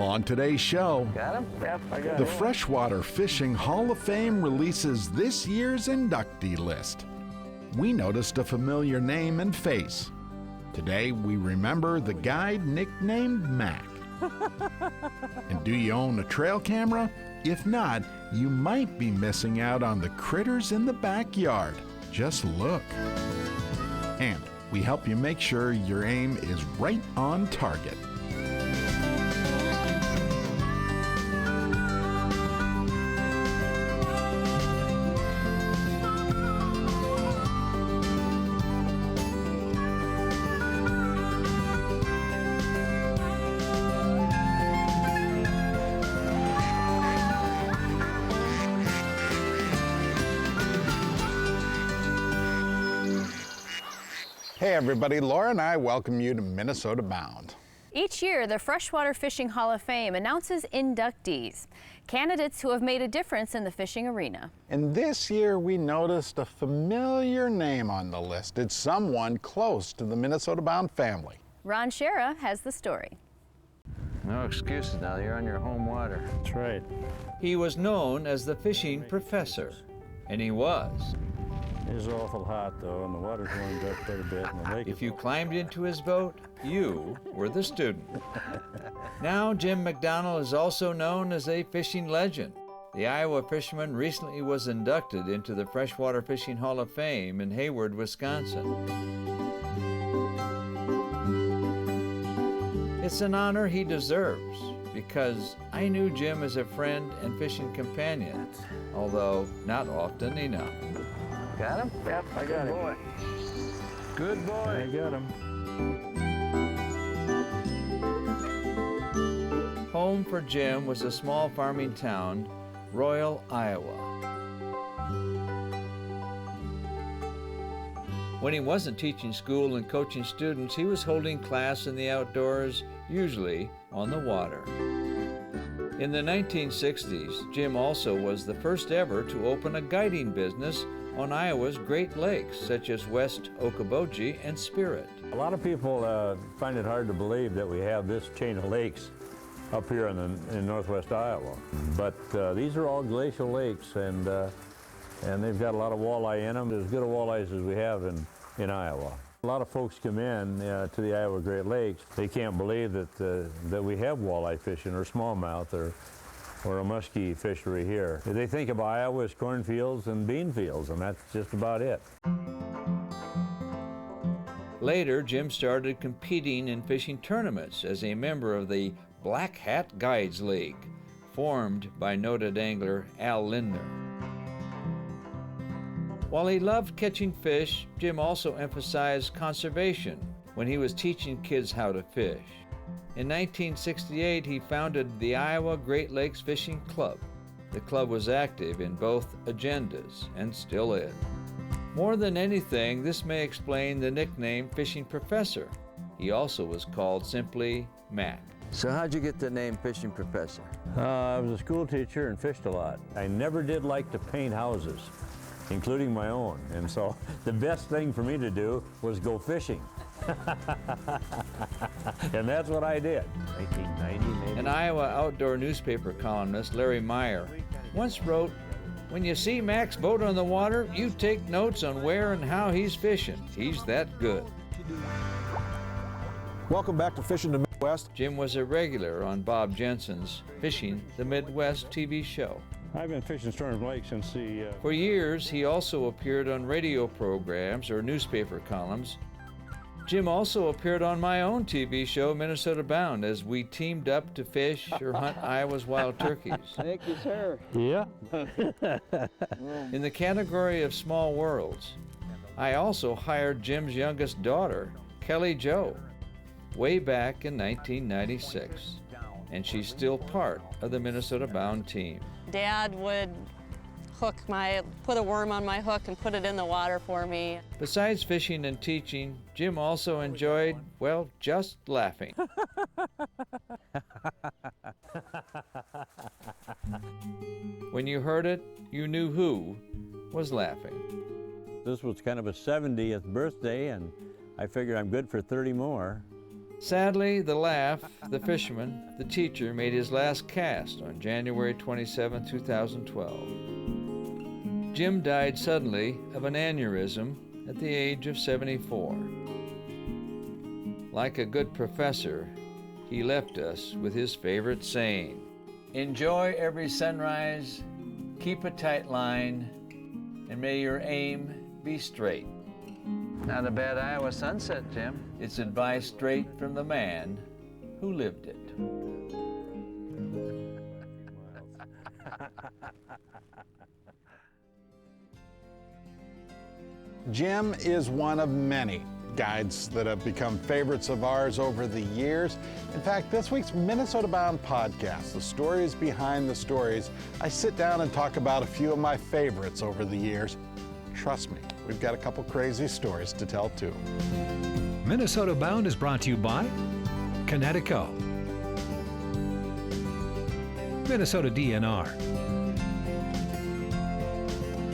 On today's show, Got him? Yep, I got the him. Freshwater Fishing Hall of Fame releases this year's inductee list. We noticed a familiar name and face. Today, we remember the guide nicknamed Mac. And do you own a trail camera? If not, you might be missing out on the critters in the backyard. Just look. And we help you make sure your aim is right on target. Hey everybody, Laura and I welcome you to Minnesota Bound. Each year, the Freshwater Fishing Hall of Fame announces inductees, candidates who have made a difference in the fishing arena. And this year we noticed a familiar name on the list. It's someone close to the Minnesota Bound family. Ron Shera has the story. No excuses now, you're on your home water. That's right. He was known as the fishing professor, and he was. It is awful hot though, and the water's warmed up quite a bit, and the lake If is you climbed into his boat, you were the student. Now Jim McDonnell is also known as a fishing legend. The Iowa fisherman recently was inducted into the Freshwater Fishing Hall of Fame in Hayward, Wisconsin. It's an honor he deserves, because I knew Jim as a friend and fishing companion, although not often enough. Got him? Yep, I got him. Boy. Good boy. I got him. Home for Jim was a small farming town, Royal, Iowa. When he wasn't teaching school and coaching students, he was holding class in the outdoors, usually on the water. In the 1960s, Jim also was the first ever to open a guiding business on Iowa's Great Lakes, such as West Okoboji and Spirit. A lot of people find it hard to believe that we have this chain of lakes up here in northwest Iowa. But these are all glacial lakes, and they've got a lot of walleye in them. As good a walleyes as we have in Iowa. A lot of folks come in to the Iowa Great Lakes. They can't believe that we have walleye fishing or smallmouth or a muskie fishery here. They think of Iowa as cornfields and bean fields, and that's just about it. Later, Jim started competing in fishing tournaments as a member of the Black Hat Guides League, formed by noted angler Al Lindner. While he loved catching fish, Jim also emphasized conservation when he was teaching kids how to fish. In 1968, he founded the Iowa Great Lakes Fishing Club. The club was active in both agendas and still is. More than anything, this may explain the nickname Fishing Professor. He also was called simply Mac. So how'd you get the name Fishing Professor? I was a school teacher and fished a lot. I never did like to paint houses, including my own, and so the best thing for me to do was go fishing. And that's what I did. 1990 maybe. An Iowa outdoor newspaper columnist, Larry Meyer, once wrote, "When you see Mac's boat on the water, you take notes on where and how he's fishing. He's that good." Welcome back to Fishing the Midwest. Jim was a regular on Bob Jensen's Fishing the Midwest TV show. I've been fishing Storm Lake since the... For years, he also appeared on radio programs or newspaper columns. Jim also appeared on my own TV show, Minnesota Bound, as we teamed up to fish or hunt Iowa's wild turkeys. Thank you, sir. Yeah. In the category of small worlds, I also hired Jim's youngest daughter, Kelly Jo, way back in 1996, and she's still part of the Minnesota Bound team. Dad would put a worm on my hook and put it in the water for me. Besides fishing and teaching, Jim also enjoyed, well, just laughing. When you heard it, you knew who was laughing. This was kind of a 70th birthday, and I figured I'm good for 30 more. Sadly, the Laugh, the fisherman, the teacher, made his last cast on January 27, 2012. Jim died suddenly of an aneurysm at the age of 74. Like a good professor, he left us with his favorite saying, "Enjoy every sunrise, keep a tight line, and may your aim be straight." Not a bad Iowa sunset, Jim. It's advice straight from the man who lived it. Jim is one of many guides that have become favorites of ours over the years. In fact, this week's Minnesota Bound podcast, The Stories Behind the Stories, I sit down and talk about a few of my favorites over the years. Trust me, we've got a couple crazy stories to tell too. Minnesota Bound is brought to you by Connecticut, Minnesota DNR,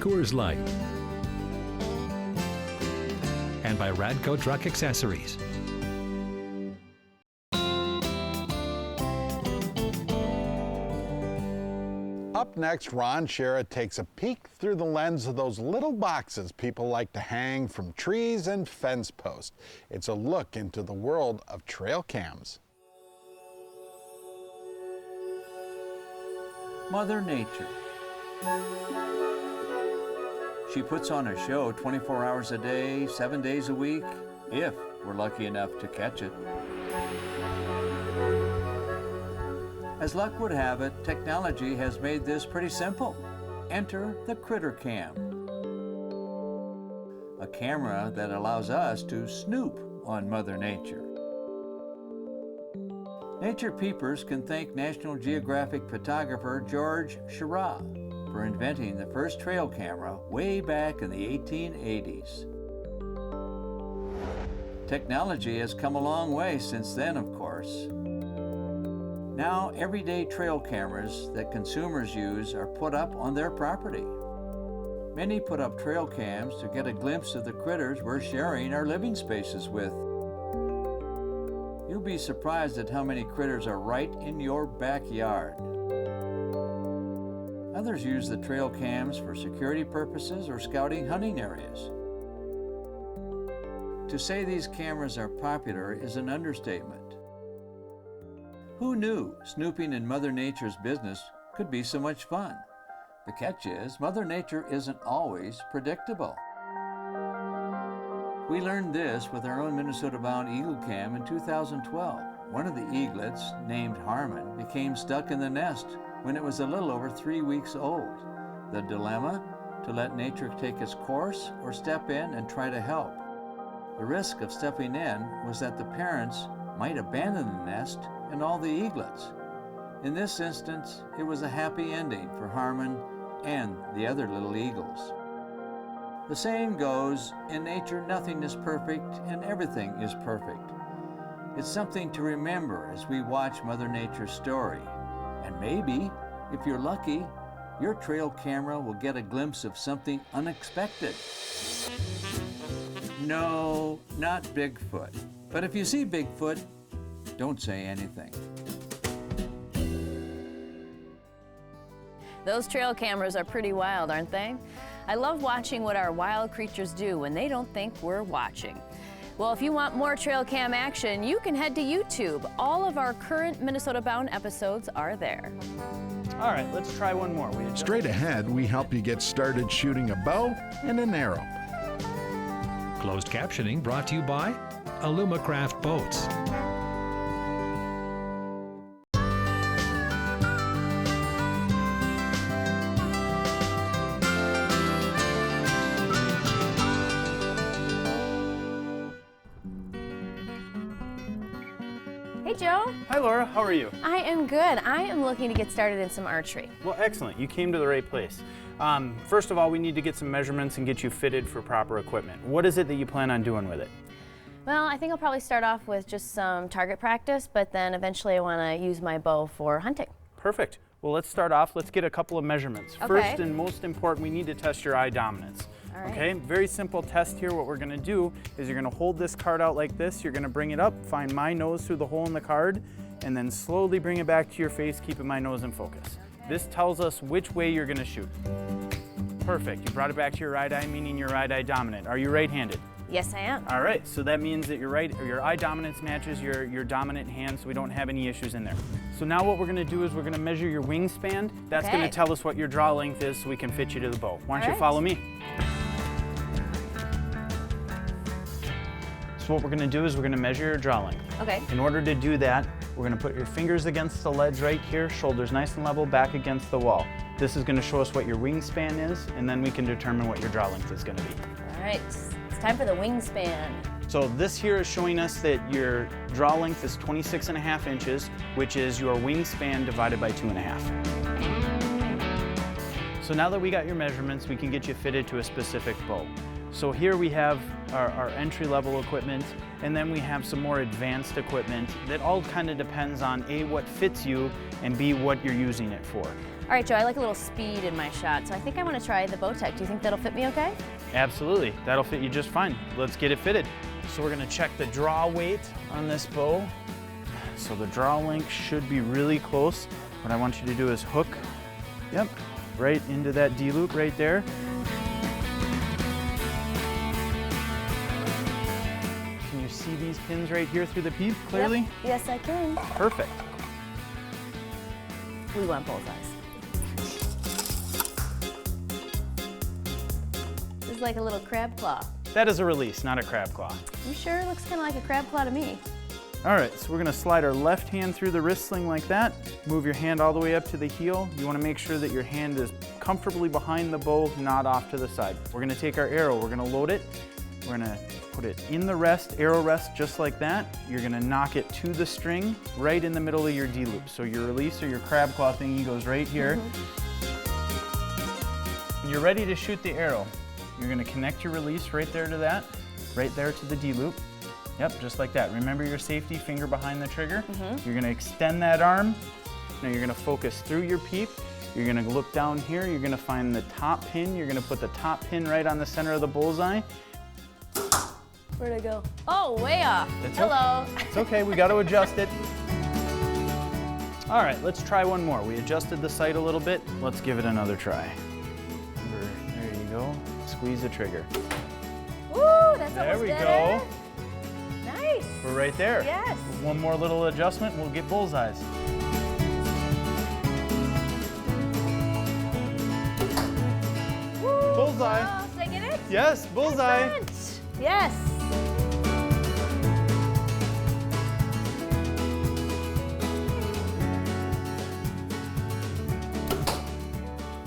Coors Light, and by Radco Truck Accessories. Up next, Ron Shera takes a peek through the lens of those little boxes people like to hang from trees and fence posts. It's a look into the world of trail cams. Mother Nature. She puts on a show 24 hours a day, 7 days a week, if we're lucky enough to catch it. As luck would have it, technology has made this pretty simple. Enter the Critter Cam, a camera that allows us to snoop on Mother Nature. Nature peepers can thank National Geographic photographer George Seurat for inventing the first trail camera way back in the 1880s. Technology has come a long way since then, of course. Now, everyday trail cameras that consumers use are put up on their property. Many put up trail cams to get a glimpse of the critters we're sharing our living spaces with. You'll be surprised at how many critters are right in your backyard. Others use the trail cams for security purposes or scouting hunting areas. To say these cameras are popular is an understatement. Who knew snooping in Mother Nature's business could be so much fun? The catch is, Mother Nature isn't always predictable. We learned this with our own Minnesota-bound Eagle Cam in 2012. One of the eaglets, named Harmon, became stuck in the nest when it was a little over 3 weeks old. The dilemma? To let nature take its course or step in and try to help. The risk of stepping in was that the parents might abandon the nest and all the eaglets. In this instance, it was a happy ending for Harmon and the other little eagles. The saying goes, in nature nothing is perfect and everything is perfect. It's something to remember as we watch Mother Nature's story. And maybe, if you're lucky, your trail camera will get a glimpse of something unexpected. No, not Bigfoot. But if you see Bigfoot, don't say anything. Those trail cameras are pretty wild, aren't they? I love watching what our wild creatures do when they don't think we're watching. Well, if you want more trail cam action, you can head to YouTube. All of our current Minnesota Bound episodes are there. All right, let's try one more. Straight ahead, we help you get started shooting a bow and an arrow. Closed captioning brought to you by Alumacraft Boats. Hey, Joe. Hi, Laura. How are you? I am good. I am looking to get started in some archery. Well, excellent. You came to the right place. First of all, we need to get some measurements and get you fitted for proper equipment. What is it that you plan on doing with it? Well, I think I'll probably start off with just some target practice, but then eventually I want to use my bow for hunting. Perfect. Well, let's start off. Let's get a couple of measurements. Okay. First and most important, we need to test your eye dominance. All right. Okay, very simple test here. What we're gonna do is you're gonna hold this card out like this. You're gonna bring it up, find my nose through the hole in the card, and then slowly bring it back to your face, keeping my nose in focus. This tells us which way you're gonna shoot. Perfect, you brought it back to your right eye, meaning your right eye dominant. Are you right-handed? Yes, I am. All right, so that means that your eye dominance matches your dominant hand, so we don't have any issues in there. So now what we're gonna do is we're gonna measure your wingspan. That's gonna tell us what your draw length is so we can fit you to the bow. Why don't you follow me? So what we're gonna do is we're gonna measure your draw length. Okay. In order to do that, we're gonna put your fingers against the ledge right here, shoulders nice and level, back against the wall. This is gonna show us what your wingspan is, and then we can determine what your draw length is gonna be. All right, it's time for the wingspan. So this here is showing us that your draw length is 26.5 inches, which is your wingspan divided by 2.5. So now that we got your measurements, we can get you fitted to a specific bow. So here we have our entry-level equipment, and then we have some more advanced equipment that all kind of depends on A, what fits you, and B, what you're using it for. All right, Joe, I like a little speed in my shot, so I think I want to try the Bowtech. Do you think that'll fit me okay? Absolutely, that'll fit you just fine. Let's get it fitted. So we're gonna check the draw weight on this bow. So the draw length should be really close. What I want you to do is hook, right into that D-loop right there. Can you see these pins right here through the peep clearly? Yep. Yes, I can. Perfect. We want bullseyes. This is like a little crab claw. That is a release, not a crab claw. You sure? Looks kind of like a crab claw to me. All right, so we're gonna slide our left hand through the wrist sling like that. Move your hand all the way up to the heel. You wanna make sure that your hand is comfortably behind the bow, not off to the side. We're gonna take our arrow, we're gonna load it. We're gonna put it in the rest, arrow rest, just like that. You're gonna knock it to the string, right in the middle of your D-loop. So your release or your crab claw thingy goes right here. When you're ready to shoot the arrow, you're gonna connect your release right there to that, right there to the D-loop. Yep, just like that. Remember your safety, finger behind the trigger. You're gonna extend that arm. Now you're gonna focus through your peep. You're gonna look down here. You're gonna find the top pin. You're gonna put the top pin right on the center of the bullseye. Where'd I go? Oh, way off. It's Hello. Okay. It's okay, we gotta adjust it. All right, let's try one more. We adjusted the sight a little bit. Let's give it another try. There you go. Squeeze the trigger. Woo, that's There almost we better. go. Nice. We're right there. Yes. One more little adjustment and we'll get bullseyes. Woo. Bullseye. Oh, did I get it? Yes, bullseye. Excellent. Yes.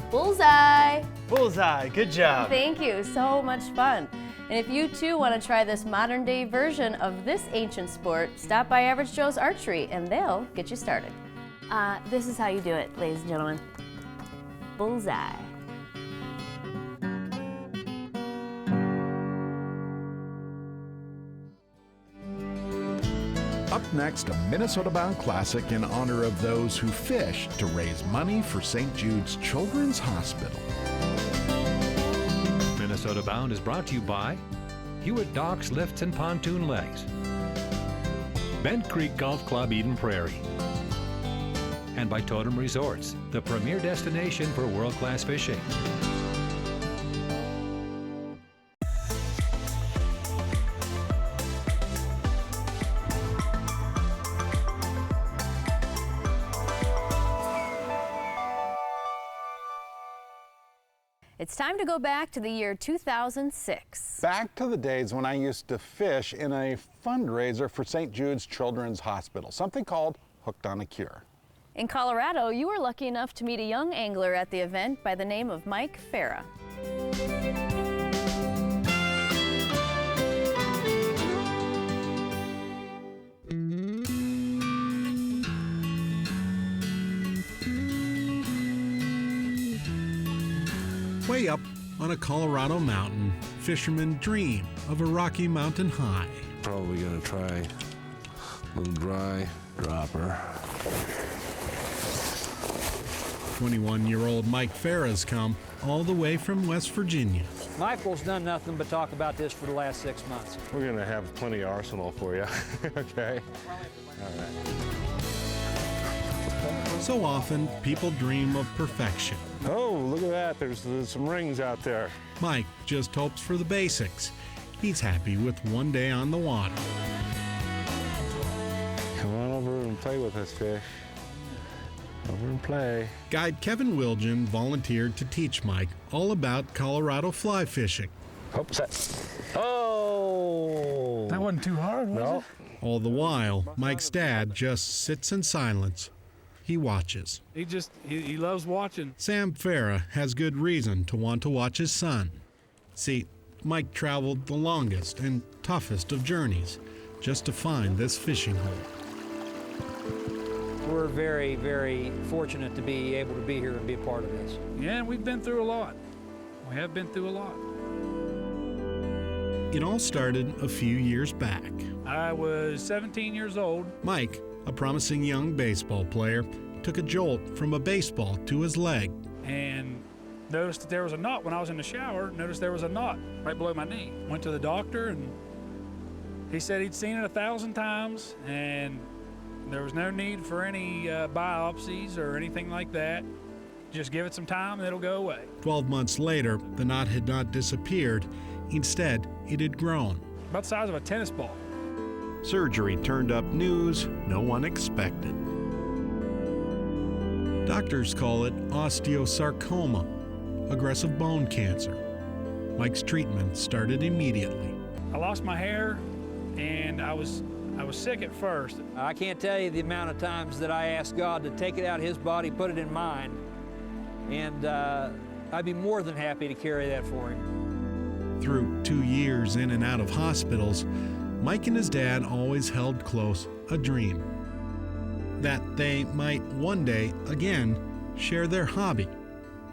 Bullseye. Bullseye, good job. Thank you, so much fun. And if you too want to try this modern day version of this ancient sport, stop by Average Joe's Archery and they'll get you started. This is how you do it, ladies and gentlemen. Bullseye. Up next, a Minnesota-bound classic in honor of those who fish to raise money for St. Jude's Children's Hospital. Minnesota Bound is brought to you by Hewitt Docks Lifts and Pontoon Legs, Bent Creek Golf Club Eden Prairie, and by Totem Resorts, the premier destination for world-class fishing. It's time to go back to the year 2006. Back to the days when I used to fish in a fundraiser for St. Jude's Children's Hospital, something called Hooked on a Cure. In Colorado, you were lucky enough to meet a young angler at the event by the name of Mike Farah. Way up on a Colorado mountain, fishermen dream of a Rocky Mountain high. Probably gonna try a little dry dropper. 21-year-old Mike Farah's come all the way from West Virginia. Michael's done nothing but talk about this for the last 6 months. We're going to have plenty of arsenal for you, okay? All right. So often, people dream of perfection. Oh, look at that. There's some rings out there. Mike just hopes for the basics. He's happy with one day on the water. Come on over and play with us, fish. Over and play. Guide Kevin Wilgen volunteered to teach Mike all about Colorado fly fishing. Hope set. Oh! That wasn't too hard, was it? All the while, Mike's dad just sits in silence. He watches. He loves watching. Sam Farah has good reason to want to watch his son. See, Mike traveled the longest and toughest of journeys just to find this fishing hole. We're very, very fortunate to be able to be here and be a part of this. Yeah, we've been through a lot. We have been through a lot. It all started a few years back. I was 17 years old. Mike, a promising young baseball player, took a jolt from a baseball to his leg. And noticed that there was a knot when I was in the shower. Noticed there was a knot right below my knee. Went to the doctor, and he said he'd seen it 1,000 times, and there was no need for any biopsies or anything like that. Just give it some time and it'll go away. 12 months later, the knot had not disappeared. Instead, it had grown. About the size of a tennis ball. Surgery turned up news no one expected. Doctors call it osteosarcoma, aggressive bone cancer. Mike's treatment started immediately. I lost my hair, and I was sick at first. I can't tell you the amount of times that I asked God to take it out of his body, put it in mine, and I'd be more than happy to carry that for him. Through 2 years in and out of hospitals, Mike and his dad always held close a dream. That they might one day again share their hobby,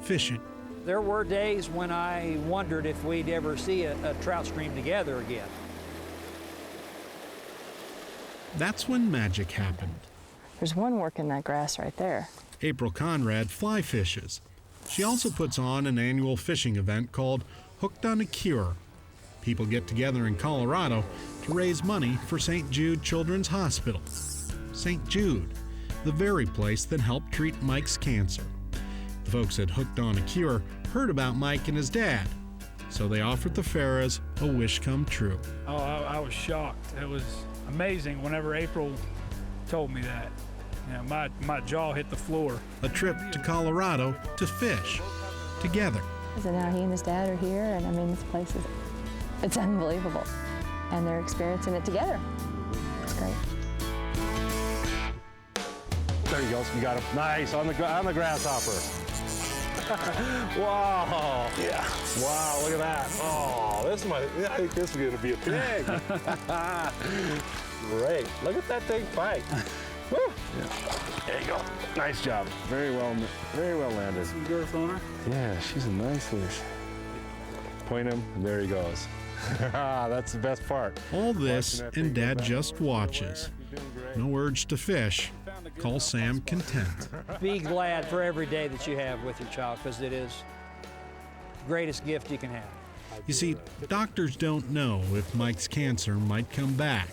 fishing. There were days when I wondered if we'd ever see a trout stream together again. That's when magic happened. There's one working that grass right there. April Conrad fly fishes. She also puts on an annual fishing event called Hooked on a Cure. People get together in Colorado to raise money for St. Jude Children's Hospital. St. Jude, the very place that helped treat Mike's cancer. The folks at Hooked on a Cure heard about Mike and his dad, so they offered the Farahs a wish come true. Oh, I was shocked. It was amazing whenever April told me that. You know, my jaw hit the floor. A trip to Colorado to fish together. So now he and his dad are here, and I mean, this place it's unbelievable. And they're experiencing it together. It's great. There you go. You got him. Nice on the grasshopper. Wow. Yeah. Wow. Look at that. Oh, I think this is going to be a pig. Great. Look at that thing fight. Woo. Yeah. There you go. Nice job. Very well landed. Some girth on her. Yeah, she's a nice fish. Point him, and there he goes. That's the best part. All this, and Dad just watches. No urge to fish. Call Sam content. Be glad for every day that you have with your child, because it is the greatest gift you can have. You see, doctors don't know if Mike's cancer might come back.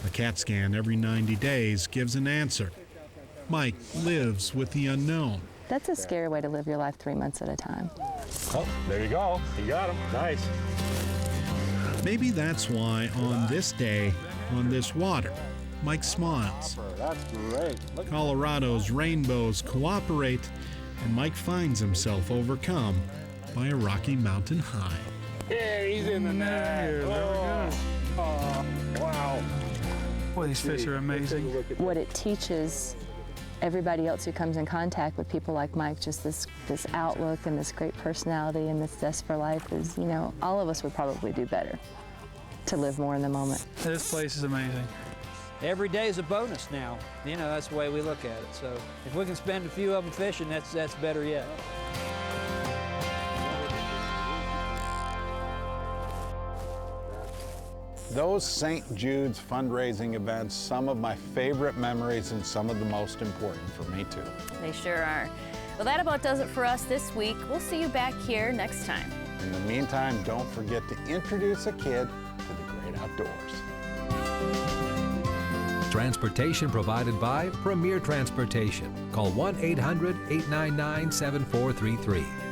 A CAT scan every 90 days gives an answer. Mike lives with the unknown. That's a scary way to live your life 3 months at a time. Oh, there you go. You got him. Nice. Maybe that's why on this day, on this water, Mike smiles. That's great. Colorado's rainbows cooperate, and Mike finds himself overcome by a Rocky Mountain high. Yeah, he's in the net. Oh, wow. Boy, these fish are amazing. What it teaches everybody else who comes in contact with people like Mike, just this outlook and this great personality and this zest for life is, you know, all of us would probably do better to live more in the moment. This place is amazing. Every day is a bonus now. You know, that's the way we look at it. So if we can spend a few of them fishing, that's better yet. Those St. Jude's fundraising events, some of my favorite memories and some of the most important for me too. They sure are. Well, that about does it for us this week. We'll see you back here next time. In the meantime, don't forget to introduce a kid to the great outdoors. Transportation provided by Premier Transportation. Call 1-800-899-7433.